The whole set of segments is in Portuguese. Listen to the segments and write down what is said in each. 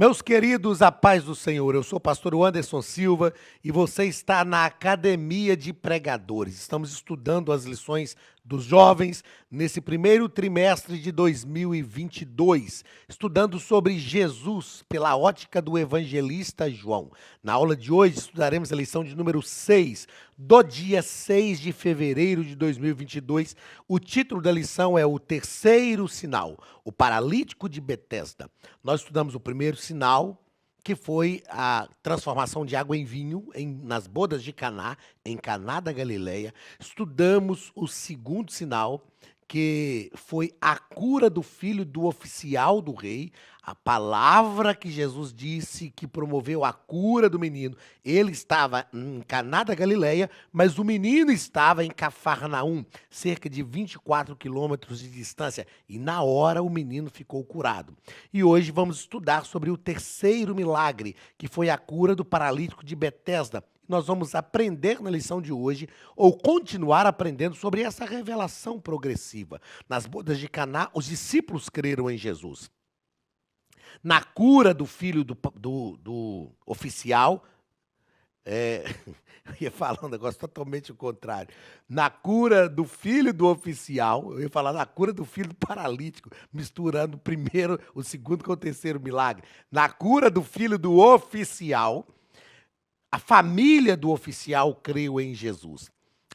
Meus queridos, a paz do Senhor, eu sou o pastor Anderson Silva e você está na Academia de Pregadores. Estamos estudando as lições dos jovens nesse primeiro trimestre de 2022, estudando sobre Jesus pela ótica do evangelista João. Na aula de hoje estudaremos a lição de número 6, do dia 6 de fevereiro de 2022. O título da lição é O Terceiro Sinal, o Paralítico de Betesda. Nós estudamos o primeiro sinal, que foi a transformação de água em vinho nas bodas de Caná, em Caná da Galileia. Estudamos o segundo sinal, que foi a cura do filho do oficial do rei, a palavra que Jesus disse que promoveu a cura do menino. Ele estava em Caná da Galileia, mas o menino estava em Cafarnaum, cerca de 24 quilômetros de distância, e na hora o menino ficou curado. E hoje vamos estudar sobre o terceiro milagre, que foi a cura do paralítico de Betesda. Nós vamos aprender na lição de hoje, ou continuar aprendendo sobre essa revelação progressiva. Nas bodas de Caná, os discípulos creram em Jesus. Na cura do filho do oficial, eu ia falar um negócio totalmente o contrário. Na cura do filho do oficial, eu ia falar na cura do filho do paralítico, misturando o primeiro, o segundo com o terceiro milagre. Na cura do filho do oficial, a família do oficial creu em Jesus.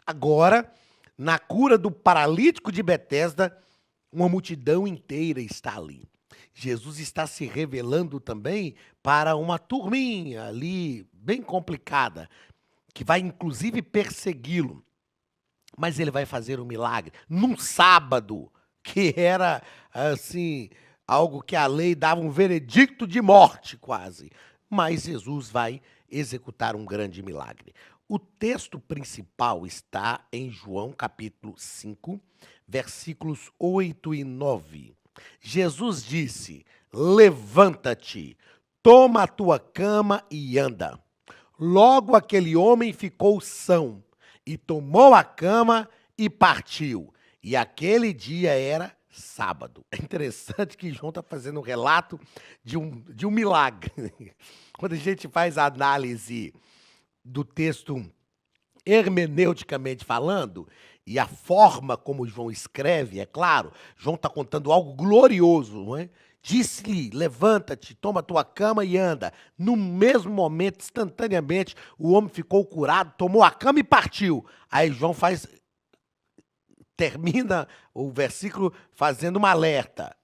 Agora, na cura do paralítico de Betesda, uma multidão inteira está ali. Jesus está se revelando também para uma turminha ali, bem complicada, que vai inclusive persegui-lo. Mas ele vai fazer um milagre num sábado, que era assim, algo que a lei dava um veredicto de morte quase. Mas Jesus vai executar um grande milagre. O texto principal está em João capítulo 5, versículos 8 e 9. Jesus disse: levanta-te, toma a tua cama e anda. Logo aquele homem ficou são, e tomou a cama e partiu. E aquele dia era sábado. É interessante que João está fazendo um relato de um milagre. Quando a gente faz a análise do texto hermeneuticamente falando, e a forma como João escreve, é claro, João está contando algo glorioso, não é? Disse-lhe, levanta-te, toma tua cama e anda. No mesmo momento, instantaneamente, o homem ficou curado, tomou a cama e partiu. Aí João termina o versículo fazendo um alerta.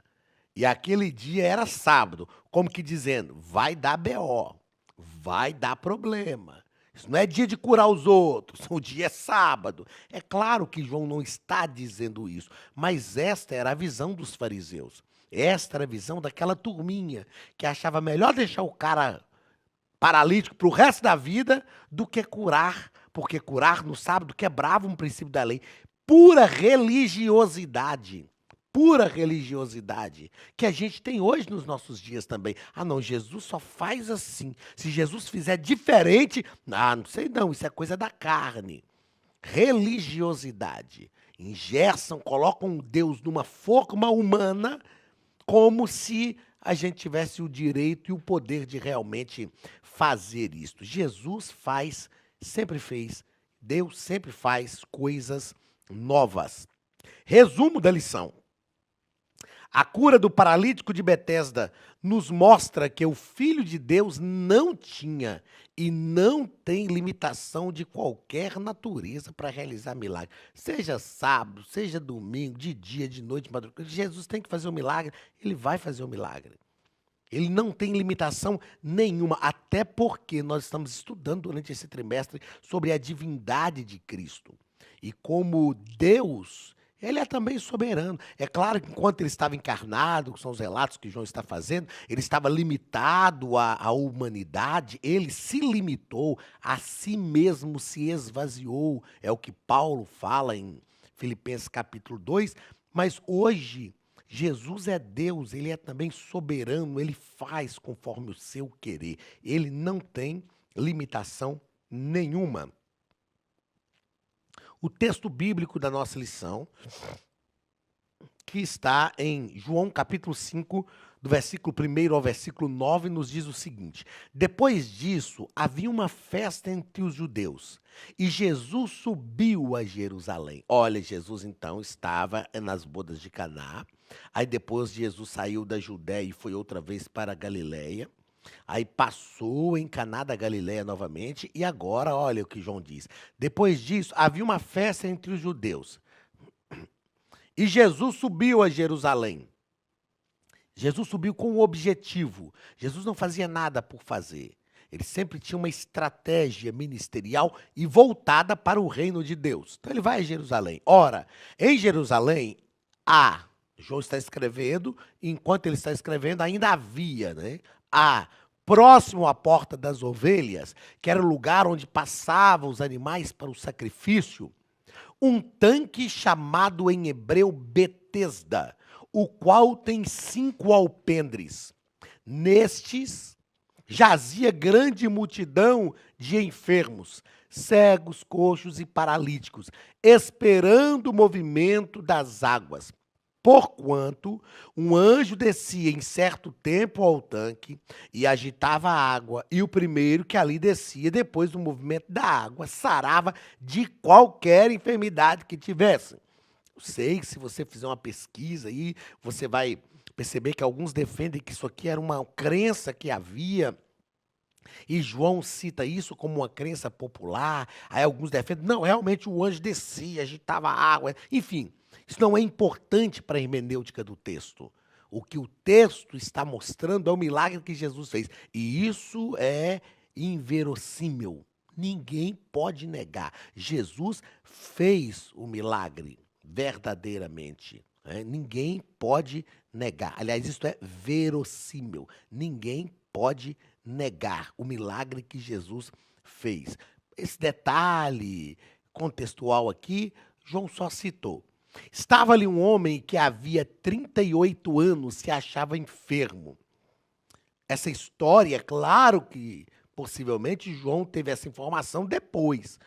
E aquele dia era sábado, como que dizendo, vai dar BO, vai dar problema. Isso não é dia de curar os outros, o dia é sábado. É claro que João não está dizendo isso, mas esta era a visão dos fariseus. Esta era a visão daquela turminha que achava melhor deixar o cara paralítico para o resto da vida do que curar, porque curar no sábado quebrava um princípio da lei. Pura religiosidade. Pura religiosidade, que a gente tem hoje nos nossos dias também. Ah, não, Jesus só faz assim. Se Jesus fizer diferente, não sei não, isso é coisa da carne. Religiosidade. Engessam, colocam Deus numa forma humana, como se a gente tivesse o direito e o poder de realmente fazer isto. Jesus faz, sempre fez, Deus sempre faz coisas novas. Resumo da lição. A cura do paralítico de Betesda nos mostra que o Filho de Deus não tinha e não tem limitação de qualquer natureza para realizar milagre. Seja sábado, seja domingo, de dia, de noite, de madrugada. Jesus tem que fazer um milagre, ele vai fazer um milagre. Ele não tem limitação nenhuma, até porque nós estamos estudando durante esse trimestre sobre a divindade de Cristo. E como Deus, ele é também soberano. É claro que enquanto ele estava encarnado, que são os relatos que João está fazendo, ele estava limitado à humanidade, ele se limitou, a si mesmo se esvaziou. É o que Paulo fala em Filipenses capítulo 2. Mas hoje, Jesus é Deus, ele é também soberano, ele faz conforme o seu querer. Ele não tem limitação nenhuma. O texto bíblico da nossa lição, que está em João capítulo 5, do versículo 1 ao versículo 9, nos diz o seguinte: depois disso, havia uma festa entre os judeus, e Jesus subiu a Jerusalém. Olha, Jesus então estava nas bodas de Caná, aí depois Jesus saiu da Judéia e foi outra vez para a Galiléia, aí passou em Caná da Galiléia novamente, e agora, olha o que João diz: depois disso, havia uma festa entre os judeus, e Jesus subiu a Jerusalém. Jesus subiu com um objetivo. Jesus não fazia nada por fazer. Ele sempre tinha uma estratégia ministerial e voltada para o reino de Deus. Então ele vai a Jerusalém. Ora, em Jerusalém João está escrevendo, e enquanto ele está escrevendo, ainda havia, né? Próximo à porta das ovelhas, que era o lugar onde passavam os animais para o sacrifício, um tanque chamado em hebreu Betesda, o qual tem 5 alpendres. Nestes jazia grande multidão de enfermos, cegos, coxos e paralíticos, esperando o movimento das águas. Porquanto um anjo descia em certo tempo ao tanque e agitava a água, e o primeiro que ali descia, depois do movimento da água, sarava de qualquer enfermidade que tivesse. Eu sei que se você fizer uma pesquisa aí, você vai perceber que alguns defendem que isso aqui era uma crença que havia, e João cita isso como uma crença popular. Aí alguns defendem, não, realmente o anjo descia, agitava a água, enfim. Isso não é importante para a hermenêutica do texto. O que o texto está mostrando é o milagre que Jesus fez. E isso é inverossímil. Ninguém pode negar. Jesus fez o milagre verdadeiramente. Ninguém pode negar. Aliás, isso é verossímil. Ninguém pode negar o milagre que Jesus fez. Esse detalhe contextual aqui, João só citou. Estava ali um homem que havia 38 anos se achava enfermo. Essa história, é claro que possivelmente João teve essa informação depois.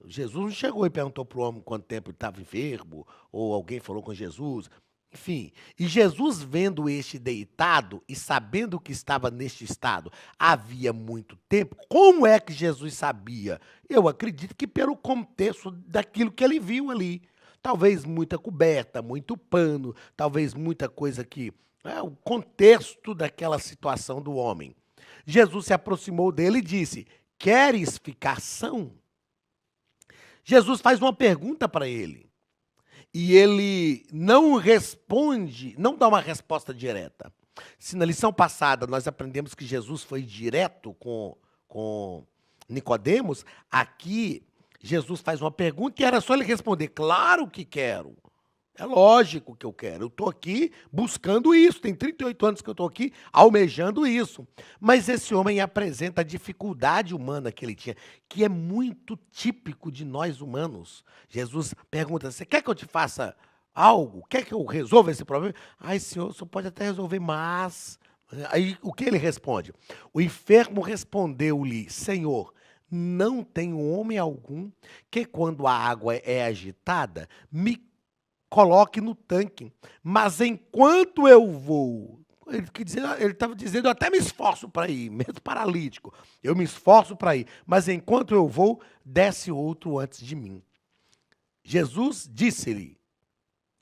Jesus não chegou e perguntou para o homem quanto tempo ele estava enfermo, ou alguém falou com Jesus, enfim. E Jesus, vendo este deitado e sabendo que estava neste estado havia muito tempo, como é que Jesus sabia? Eu acredito que pelo contexto daquilo que ele viu ali. Talvez muita coberta, muito pano, talvez muita coisa que... o contexto daquela situação do homem. Jesus se aproximou dele e disse: queres ficar são? Jesus faz uma pergunta para ele. E ele não responde, não dá uma resposta direta. Se na lição passada nós aprendemos que Jesus foi direto com Nicodemos, aqui Jesus faz uma pergunta e era só ele responder: claro que quero. É lógico que eu quero. Eu estou aqui buscando isso. Tem 38 anos que eu estou aqui almejando isso. Mas esse homem apresenta a dificuldade humana que ele tinha, que é muito típico de nós humanos. Jesus pergunta: você quer que eu te faça algo? Quer que eu resolva esse problema? Ai, senhor, o senhor pode até resolver, mas... Aí o que ele responde? O enfermo respondeu-lhe: Senhor, não tem homem algum que, quando a água é agitada, me coloque no tanque. Mas enquanto eu vou... Ele estava dizendo: eu até me esforço para ir, mesmo paralítico. Eu me esforço para ir. Mas enquanto eu vou, desce outro antes de mim. Jesus disse-lhe...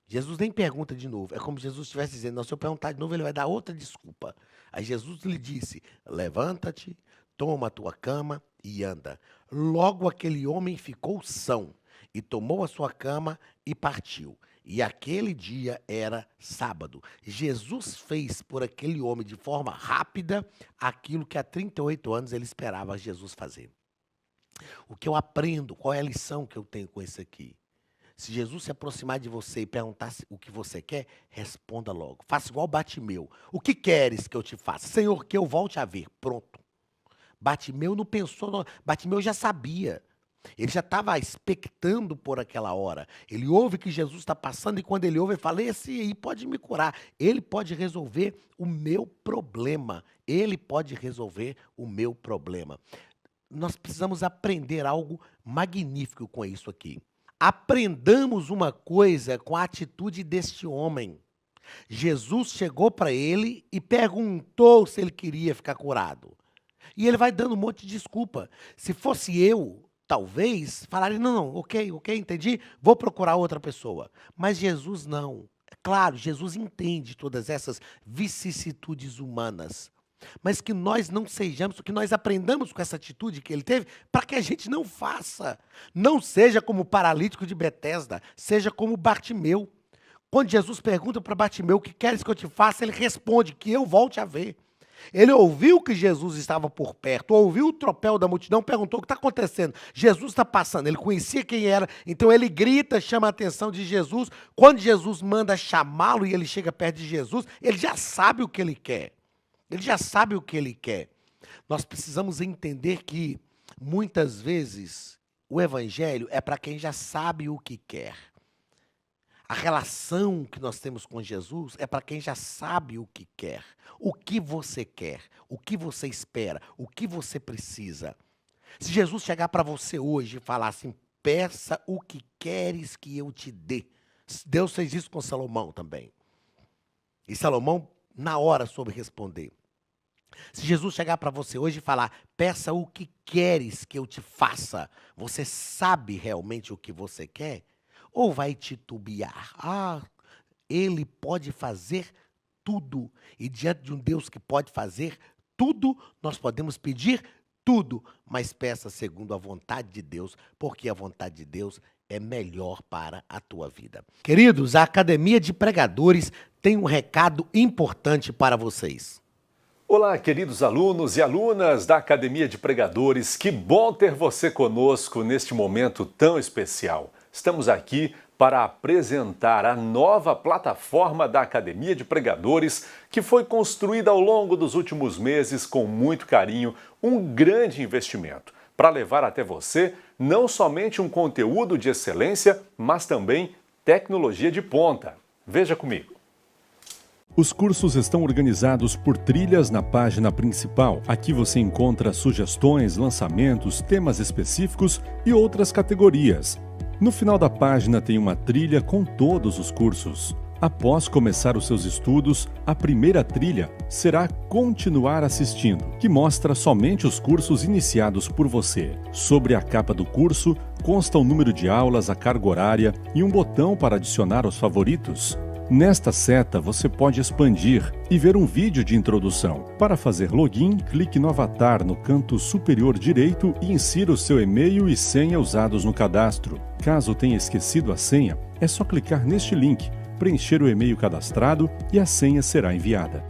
Jesus nem pergunta de novo. É como se Jesus estivesse dizendo: não, se eu perguntar de novo, ele vai dar outra desculpa. Aí Jesus lhe disse: levanta-te, toma a tua cama e anda. Logo aquele homem ficou são, e tomou a sua cama e partiu. E aquele dia era sábado. Jesus fez por aquele homem de forma rápida aquilo que há 38 anos ele esperava Jesus fazer. O que eu aprendo, qual é a lição que eu tenho com isso aqui? Se Jesus se aproximar de você e perguntar o que você quer, responda logo. Faça igual Bartimeu. O que queres que eu te faça? Senhor, que eu volte a ver. Pronto. Bartimeu não pensou, não. Bartimeu já sabia. Ele já estava expectando por aquela hora. Ele ouve que Jesus está passando e quando ele ouve, ele fala: esse aí pode me curar. Ele pode resolver o meu problema. Ele pode resolver o meu problema. Nós precisamos aprender algo magnífico com isso aqui. Aprendamos uma coisa com a atitude deste homem. Jesus chegou para ele e perguntou se ele queria ficar curado. E ele vai dando um monte de desculpa. Se fosse eu, talvez, falaria, não, ok, entendi, vou procurar outra pessoa. Mas Jesus não. É claro, Jesus entende todas essas vicissitudes humanas. Mas que nós não sejamos, que nós aprendamos com essa atitude que ele teve, para que a gente não faça. Não seja como o paralítico de Betesda, seja como Bartimeu. Quando Jesus pergunta para Bartimeu, o que queres que eu te faça? Ele responde, que eu volte a ver. Ele ouviu que Jesus estava por perto, ouviu o tropel da multidão, perguntou o que está acontecendo. Jesus está passando, ele conhecia quem era, então ele grita, chama a atenção de Jesus. Quando Jesus manda chamá-lo e ele chega perto de Jesus, ele já sabe o que ele quer. Ele já sabe o que ele quer. Nós precisamos entender que, muitas vezes, o evangelho é para quem já sabe o que quer. A relação que nós temos com Jesus é para quem já sabe o que quer. O que você quer, o que você espera, o que você precisa. Se Jesus chegar para você hoje e falar assim, peça o que queres que eu te dê. Deus fez isso com Salomão também. E Salomão, na hora, soube responder. Se Jesus chegar para você hoje e falar, peça o que queres que eu te faça, você sabe realmente o que você quer? Ou vai titubear? Ele pode fazer tudo. E diante de um Deus que pode fazer tudo, nós podemos pedir tudo. Mas peça segundo a vontade de Deus, porque a vontade de Deus é melhor para a tua vida. Queridos, a Academia de Pregadores tem um recado importante para vocês. Olá, queridos alunos e alunas da Academia de Pregadores. Que bom ter você conosco neste momento tão especial. Estamos aqui para apresentar a nova plataforma da Academia de Pregadores, que foi construída ao longo dos últimos meses com muito carinho, um grande investimento, para levar até você não somente um conteúdo de excelência, mas também tecnologia de ponta. Veja comigo. Os cursos estão organizados por trilhas na página principal. Aqui você encontra sugestões, lançamentos, temas específicos e outras categorias. No final da página tem uma trilha com todos os cursos. Após começar os seus estudos, a primeira trilha será Continuar Assistindo, que mostra somente os cursos iniciados por você. Sobre a capa do curso, consta o número de aulas, a carga horária e um botão para adicionar aos favoritos. Nesta seta, você pode expandir e ver um vídeo de introdução. Para fazer login, clique no avatar no canto superior direito e insira o seu e-mail e senha usados no cadastro. Caso tenha esquecido a senha, é só clicar neste link, preencher o e-mail cadastrado e a senha será enviada.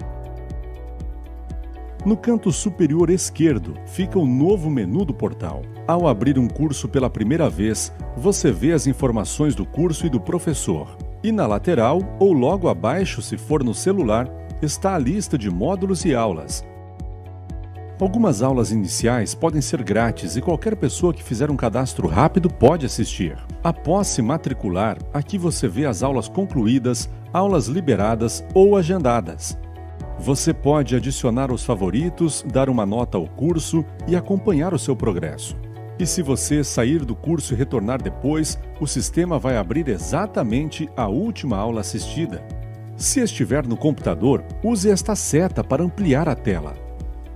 No canto superior esquerdo fica o novo menu do portal. Ao abrir um curso pela primeira vez, você vê as informações do curso e do professor. E na lateral, ou logo abaixo se for no celular, está a lista de módulos e aulas. Algumas aulas iniciais podem ser grátis e qualquer pessoa que fizer um cadastro rápido pode assistir. Após se matricular, aqui você vê as aulas concluídas, aulas liberadas ou agendadas. Você pode adicionar os favoritos, dar uma nota ao curso e acompanhar o seu progresso. E se você sair do curso e retornar depois, o sistema vai abrir exatamente a última aula assistida. Se estiver no computador, use esta seta para ampliar a tela.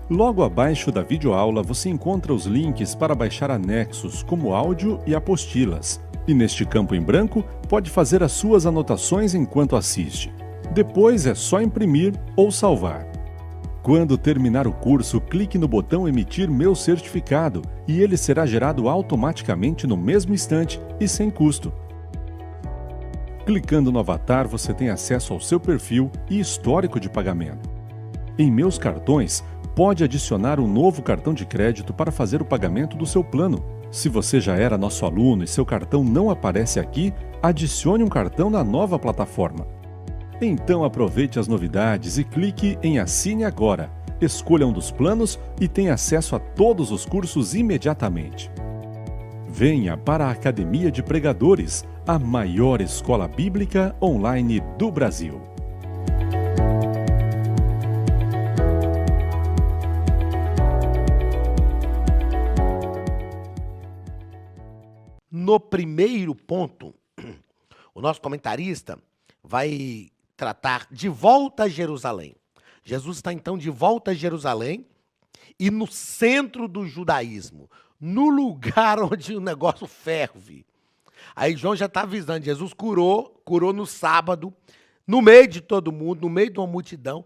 Logo abaixo da videoaula você encontra os links para baixar anexos, como áudio e apostilas. E neste campo em branco, pode fazer as suas anotações enquanto assiste. Depois é só imprimir ou salvar. Quando terminar o curso, clique no botão Emitir meu certificado e ele será gerado automaticamente no mesmo instante e sem custo. Clicando no avatar, você tem acesso ao seu perfil e histórico de pagamento. Em Meus Cartões, pode adicionar um novo cartão de crédito para fazer o pagamento do seu plano. Se você já era nosso aluno e seu cartão não aparece aqui, adicione um cartão na nova plataforma. Então aproveite as novidades e clique em Assine Agora. Escolha um dos planos e tenha acesso a todos os cursos imediatamente. Venha para a Academia de Pregadores, a maior escola bíblica online do Brasil. No primeiro ponto, o nosso comentarista vai tratar de volta a Jerusalém. Jesus está então de volta a Jerusalém e no centro do judaísmo, no lugar onde o negócio ferve. Aí João já está avisando, Jesus curou no sábado, no meio de todo mundo, no meio de uma multidão,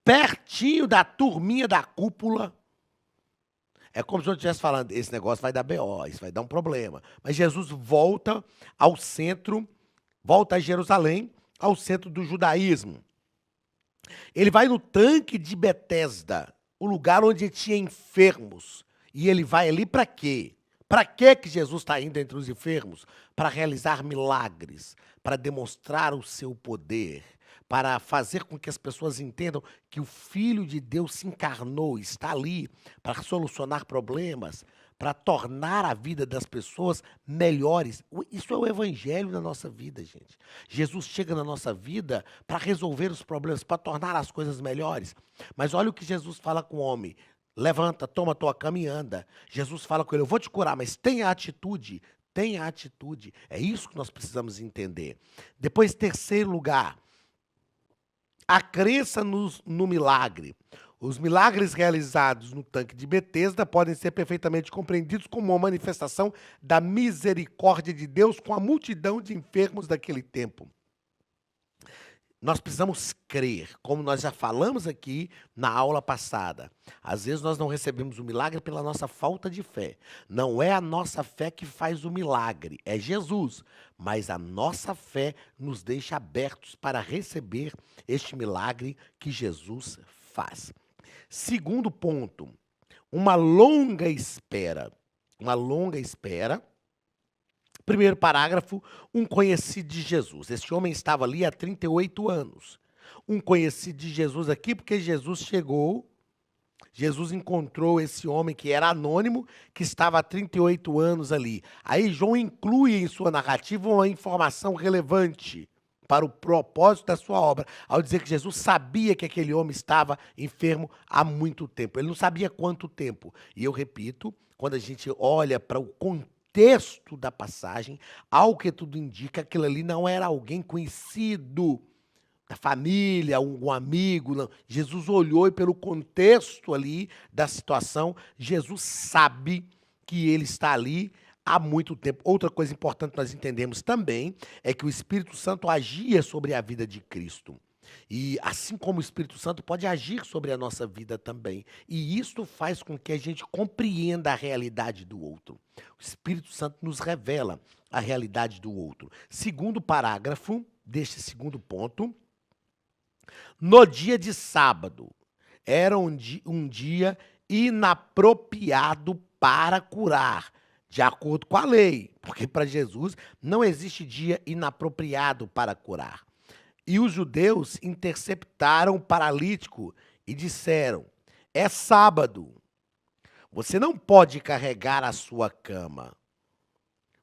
pertinho da turminha da cúpula. É como se eu estivesse falando, esse negócio vai dar BO, isso vai dar um problema. Mas Jesus volta ao centro, volta a Jerusalém, ao centro do judaísmo. Ele vai no tanque de Betesda, o lugar onde tinha enfermos. E ele vai ali para quê? Para que Jesus está indo entre os enfermos? Para realizar milagres, para demonstrar o seu poder, para fazer com que as pessoas entendam que o Filho de Deus se encarnou, está ali para solucionar problemas, para tornar a vida das pessoas melhores. Isso é o evangelho na nossa vida, gente. Jesus chega na nossa vida para resolver os problemas, para tornar as coisas melhores. Mas olha o que Jesus fala com o homem. Levanta, toma a tua cama e anda. Jesus fala com ele, eu vou te curar, mas tenha atitude. Tenha atitude. É isso que nós precisamos entender. Depois, terceiro lugar, a crença no milagre. Os milagres realizados no tanque de Betesda podem ser perfeitamente compreendidos como uma manifestação da misericórdia de Deus com a multidão de enfermos daquele tempo. Nós precisamos crer, como nós já falamos aqui na aula passada. Às vezes nós não recebemos o milagre pela nossa falta de fé. Não é a nossa fé que faz o milagre, é Jesus. Mas a nossa fé nos deixa abertos para receber este milagre que Jesus faz. Segundo ponto, uma longa espera. Uma longa espera. Primeiro parágrafo, um conhecido de Jesus. Esse homem estava ali há 38 anos. Um conhecido de Jesus aqui, porque Jesus chegou, Jesus encontrou esse homem que era anônimo, que estava há 38 anos ali. Aí João inclui em sua narrativa uma informação relevante para o propósito da sua obra, ao dizer que Jesus sabia que aquele homem estava enfermo há muito tempo. Ele não sabia quanto tempo. E eu repito, quando a gente olha para o contexto da passagem, ao que tudo indica, aquilo ali não era alguém conhecido da família, um amigo. Não. Jesus olhou e pelo contexto ali da situação, Jesus sabe que ele está ali há muito tempo. Outra coisa importante que nós entendemos também é que o Espírito Santo agia sobre a vida de Cristo. E assim como o Espírito Santo pode agir sobre a nossa vida também. E isso faz com que a gente compreenda a realidade do outro. O Espírito Santo nos revela a realidade do outro. Segundo parágrafo deste segundo ponto. No dia de sábado, era um dia inapropriado para curar, de acordo com a lei. Porque para Jesus não existe dia inapropriado para curar. E os judeus interceptaram o paralítico e disseram, é sábado, você não pode carregar a sua cama.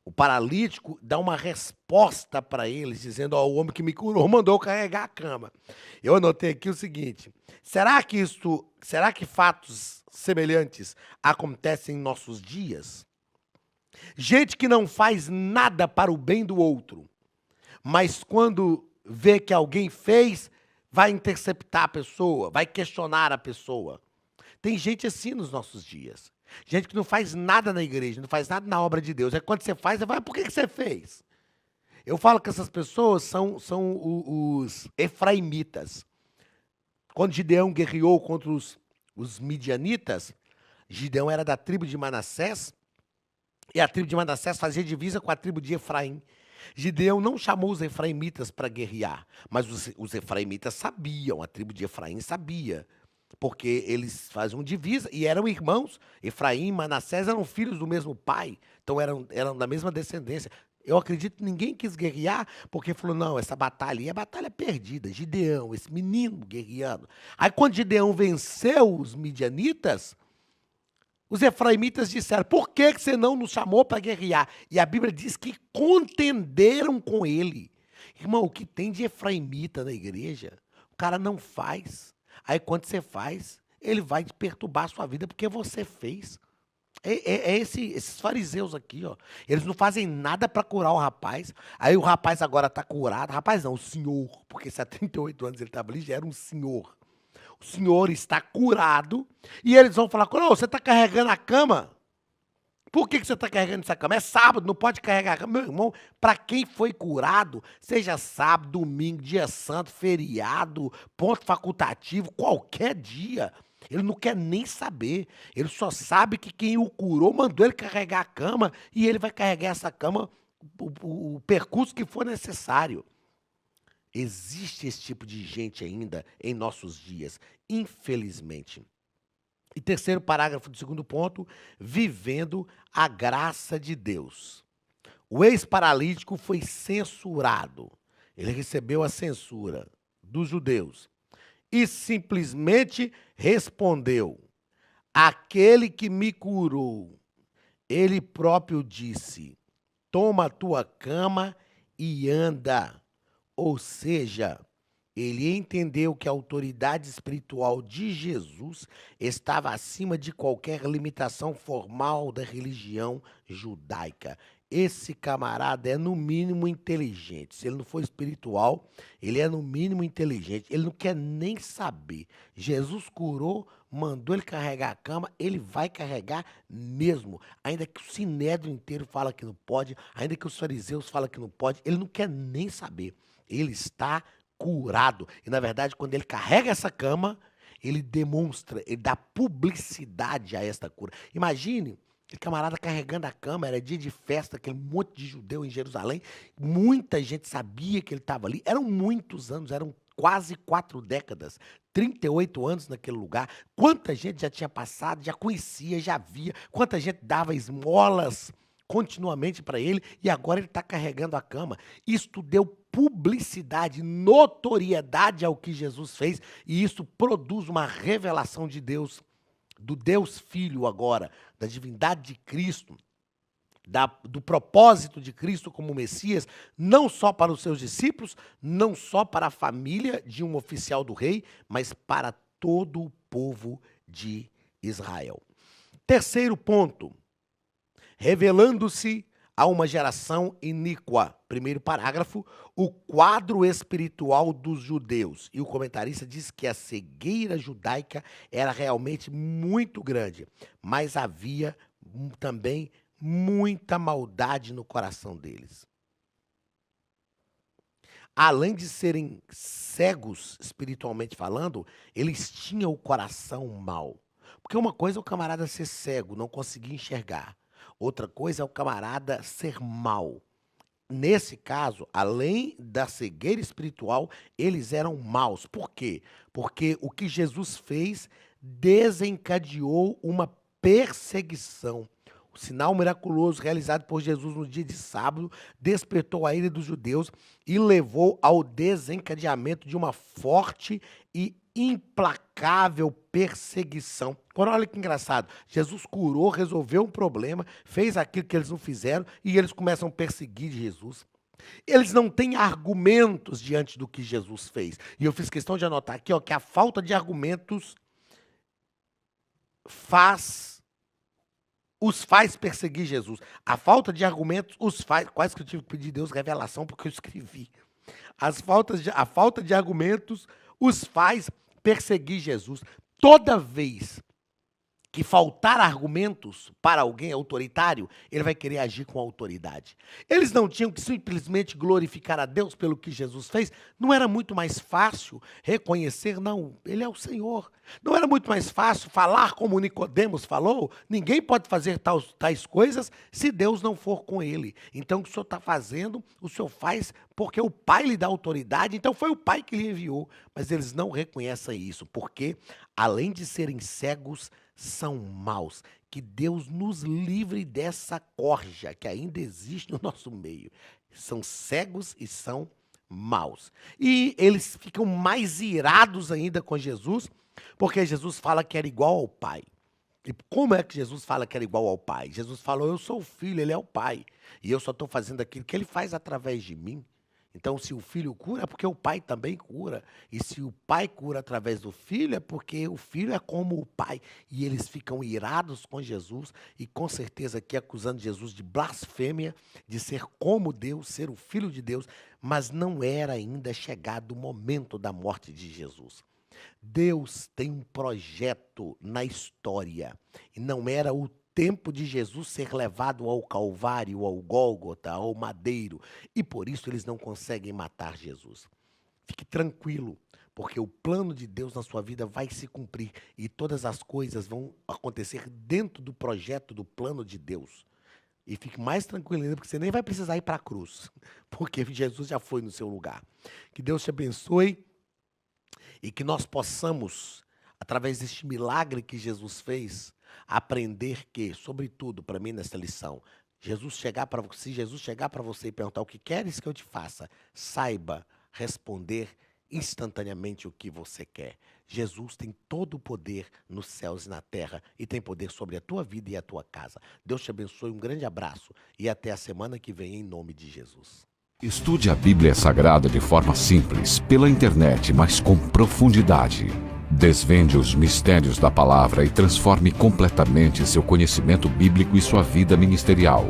O paralítico dá uma resposta para eles, dizendo, ó, o homem que me curou mandou carregar a cama. Eu anotei aqui o seguinte, será que fatos semelhantes acontecem em nossos dias? Gente que não faz nada para o bem do outro, mas quando vê que alguém fez, vai interceptar a pessoa, vai questionar a pessoa. Tem gente assim nos nossos dias. Gente que não faz nada na igreja, não faz nada na obra de Deus. Aí quando você faz, você vai, por que você fez? Eu falo que essas pessoas são os efraimitas. Quando Gideão guerreou contra os midianitas, Gideão era da tribo de Manassés, e a tribo de Manassés fazia divisa com a tribo de Efraim. Gideão não chamou os efraimitas para guerrear, mas os efraimitas sabiam, a tribo de Efraim sabia, porque eles faziam divisa e eram irmãos. Efraim e Manassés eram filhos do mesmo pai, então eram da mesma descendência. Eu acredito que ninguém quis guerrear, porque falou, não, essa batalha aí é batalha perdida. Gideão, esse menino guerreando. Aí quando Gideão venceu os midianitas, os efraimitas disseram, por que você não nos chamou para guerrear? E a Bíblia diz que contenderam com ele. Irmão, o que tem de efraimita na igreja? O cara não faz. Aí quando você faz, ele vai te perturbar a sua vida porque você fez. Esses fariseus aqui, ó. Eles não fazem nada para curar o rapaz. Aí o rapaz agora tá curado. Rapaz não, o senhor. Porque se há 38 anos ele estava ali, já era um senhor. O senhor está curado. E eles vão falar: "Ô, você está carregando a cama? Por que você está carregando essa cama? É sábado, não pode carregar a cama." Meu irmão, para quem foi curado, seja sábado, domingo, dia santo, feriado, ponto facultativo, qualquer dia, ele não quer nem saber. Ele só sabe que quem o curou mandou ele carregar a cama e ele vai carregar essa cama o percurso que for necessário. Existe esse tipo de gente ainda em nossos dias, infelizmente. E terceiro parágrafo do segundo ponto, vivendo a graça de Deus. O ex-paralítico foi censurado. Ele recebeu a censura dos judeus e simplesmente respondeu: "Aquele que me curou, ele próprio disse: toma a tua cama e anda." Ou seja, ele entendeu que a autoridade espiritual de Jesus estava acima de qualquer limitação formal da religião judaica. Esse camarada é, no mínimo, inteligente. Se ele não for espiritual, ele é, no mínimo, inteligente. Ele não quer nem saber. Jesus curou, mandou ele carregar a cama, ele vai carregar mesmo. Ainda que o sinédrio inteiro fala que não pode, ainda que os fariseus falam que não pode, ele não quer nem saber. Ele está curado. E, na verdade, quando ele carrega essa cama, ele demonstra, ele dá publicidade a esta cura. Imagine aquele camarada carregando a cama, era dia de festa, aquele monte de judeu em Jerusalém, muita gente sabia que ele estava ali, eram muitos anos, eram quase 4 décadas, 38 anos naquele lugar, quanta gente já tinha passado, já conhecia, já via, quanta gente dava esmolas continuamente para ele, e agora ele está carregando a cama. Isto deu publicidade, notoriedade ao que Jesus fez, e isso produz uma revelação de Deus, do Deus Filho agora, da divindade de Cristo, do propósito de Cristo como Messias, não só para os seus discípulos, não só para a família de um oficial do rei, mas para todo o povo de Israel. Terceiro ponto, revelando-se a uma geração iníqua. Primeiro parágrafo, o quadro espiritual dos judeus. E o comentarista diz que a cegueira judaica era realmente muito grande, mas havia também muita maldade no coração deles. Além de serem cegos espiritualmente falando, eles tinham o coração mau. Porque uma coisa é o camarada ser cego, não conseguir enxergar. Outra coisa é o camarada ser mau. Nesse caso, além da cegueira espiritual, eles eram maus. Por quê? Porque o que Jesus fez desencadeou uma perseguição. O sinal miraculoso realizado por Jesus no dia de sábado despertou a ira dos judeus e levou ao desencadeamento de uma forte e implacável perseguição. Agora, olha que engraçado. Jesus curou, resolveu um problema, fez aquilo que eles não fizeram e eles começam a perseguir Jesus. Eles não têm argumentos diante do que Jesus fez. E eu fiz questão de anotar aqui, ó, que a falta de argumentos os faz perseguir Jesus. A falta de argumentos os faz. Quase que eu tive que pedir a Deus revelação porque eu escrevi. A falta de argumentos os faz perseguir Jesus. Toda vez que faltar argumentos para alguém autoritário, ele vai querer agir com autoridade. Eles não tinham que simplesmente glorificar a Deus pelo que Jesus fez? Não era muito mais fácil reconhecer, não, ele é o Senhor. Não era muito mais fácil falar como Nicodemos falou? Ninguém pode fazer tais coisas se Deus não for com ele. Então o que o Senhor está fazendo, o Senhor faz porque o Pai lhe dá autoridade, então foi o Pai que lhe enviou. Mas eles não reconhecem isso, porque além de serem cegos, são maus. Que Deus nos livre dessa corja que ainda existe no nosso meio. São cegos e são maus. E eles ficam mais irados ainda com Jesus, porque Jesus fala que era igual ao Pai. E como é que Jesus fala que era igual ao Pai? Jesus falou, eu sou o Filho, ele é o Pai. E eu só estou fazendo aquilo que ele faz através de mim. Então, se o filho cura, é porque o pai também cura. E se o pai cura através do filho, é porque o filho é como o pai. E eles ficam irados com Jesus e, com certeza, aqui acusando Jesus de blasfêmia, de ser como Deus, ser o filho de Deus. Mas não era ainda chegado o momento da morte de Jesus. Deus tem um projeto na história. E não era o tempo de Jesus ser levado ao Calvário, ao Gólgota, ao madeiro. E por isso eles não conseguem matar Jesus. Fique tranquilo, porque o plano de Deus na sua vida vai se cumprir. E todas as coisas vão acontecer dentro do projeto, do plano de Deus. E fique mais tranquilo ainda, porque você nem vai precisar ir para a cruz. Porque Jesus já foi no seu lugar. Que Deus te abençoe e que nós possamos, através deste milagre que Jesus fez, aprender que, sobretudo para mim nessa lição, se Jesus chegar para você e perguntar o que queres que eu te faça, saiba responder instantaneamente o que você quer. Jesus tem todo o poder nos céus e na terra e tem poder sobre a tua vida e a tua casa. Deus te abençoe, um grande abraço e até a semana que vem em nome de Jesus. Estude a Bíblia Sagrada de forma simples, pela internet, mas com profundidade. Desvende os mistérios da palavra e transforme completamente seu conhecimento bíblico e sua vida ministerial.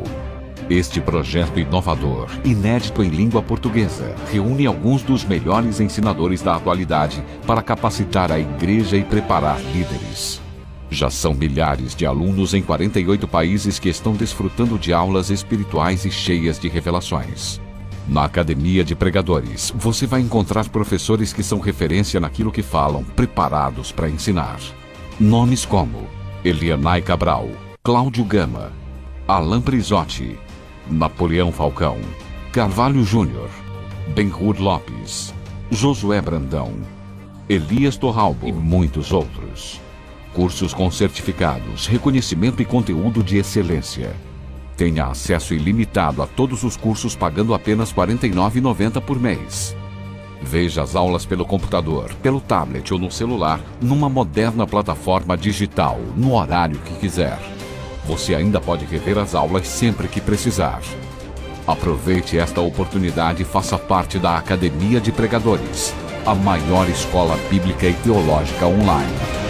Este projeto inovador, inédito em língua portuguesa, reúne alguns dos melhores ensinadores da atualidade para capacitar a igreja e preparar líderes. Já são milhares de alunos em 48 países que estão desfrutando de aulas espirituais e cheias de revelações. Na Academia de Pregadores, você vai encontrar professores que são referência naquilo que falam, preparados para ensinar. Nomes como Elianai Cabral, Cláudio Gama, Alain Prisotti, Napoleão Falcão, Carvalho Júnior, Benhur Lopes, Josué Brandão, Elias Torralbo e muitos outros. Cursos com certificados, reconhecimento e conteúdo de excelência. Tenha acesso ilimitado a todos os cursos pagando apenas R$ 49,90 por mês. Veja as aulas pelo computador, pelo tablet ou no celular, numa moderna plataforma digital, no horário que quiser. Você ainda pode rever as aulas sempre que precisar. Aproveite esta oportunidade e faça parte da Academia de Pregadores, a maior escola bíblica e teológica online.